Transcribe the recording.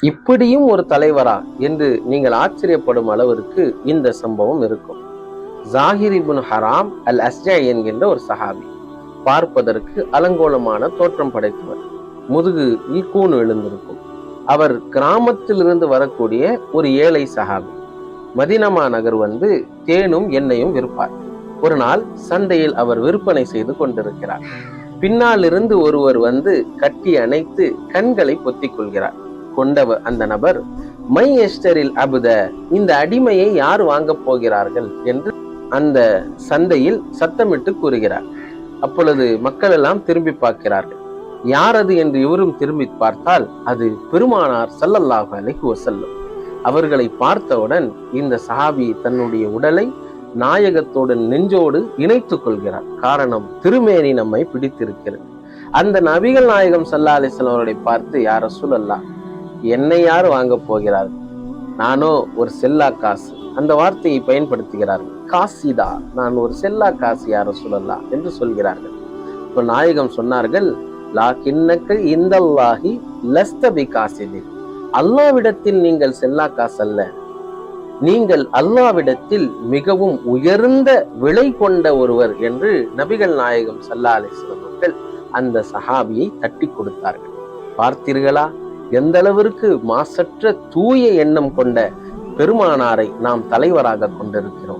இப்படியும் ஒரு தலைவரா என்று நீங்கள் ஆச்சரியப்படும் அளவிற்கு இந்த சம்பவம் இருக்கும். ஜாஹிர் இப்னு ஹராம் அல் அஸ்ஜா என்கின்ற ஒரு சஹாபி, பார்ப்பதற்கு அலங்கோலமான தோற்றம் படைத்தவர், முதுகில் கூன் எழுந்திருக்கும். அவர் கிராமத்திலிருந்து வரக்கூடிய ஒரு ஏழை சஹாபி. மதீனா நகர் வந்து தேனும் எண்ணெயும் விற்பார். ஒரு நாள் சந்தையில் அவர் விற்பனை செய்து கொண்டிருக்கிறார். பின்னால் இருந்து ஒருவர் வந்து கட்டி அணைத்து கண்களை பொத்திக் கொள்கிறார். கொண்டவர் அந்த நபர், மை எஸ்டரில் அபுத, இந்த அடிமையை யார் வாங்கப் போகிறார்கள் என்று அந்த சந்தையில் சத்தமிட்டு கூறுகிறார். அப்பொழுது மக்கள் எல்லாம் திரும்பி பார்க்கிறார்கள். யார் அது என்று இவரும் திரும்பி பார்த்தால் அது பெருமானார் ஸல்லல்லாஹு அலைஹி வஸல்லம். அவர்களை பார்த்தவுடன் இந்த சஹாபி தன்னுடைய உடலை நாயகத்தோடு நெஞ்சோடு இணைத்துக் கொள்கிறார். காரணம், திருமேனி நம்மை பிடித்திருக்கிறது. அந்த நபிகள் நாயகம் ஸல்லல்லாஹு அலைஹி வஸல்லம் அவர்களை பார்த்து, யா ரசூலல்லாஹ், என்னை யார் வாங்க போகிறார்கள்? நானோ ஒரு செல்லா காசு. அந்த வார்த்தையை பயன்படுத்துகிறார்கள். காசிதா, நான் ஒரு செல்லா காசு யா ரசூலல்லாஹ் என்று சொல்கிறார்கள். இப்போ நாயகம் சொன்னார்கள், லாகின்னக இந்தல்லாஹி லஸ்த பிகாசிதி, அல்லாஹ்விடத்தில் நீங்கள் செல்லா காசு அல்ல, நீங்கள் அல்லாஹ்விடத்தில் மிகவும் உயர்ந்த விலை கொண்ட ஒருவர் என்று நபிகள் நாயகம் ஸல்லல்லாஹு அலைஹி வஸல்லம் அவர்கள் அந்த சஹாபியை தட்டி கொடுத்தார்கள். பார்த்தீர்களா, எந்த அளவிற்கு மாசற்ற தூய எண்ணம் கொண்ட பெருமானாரை நாம் தலைவராக கொண்டிருக்கிறோம்.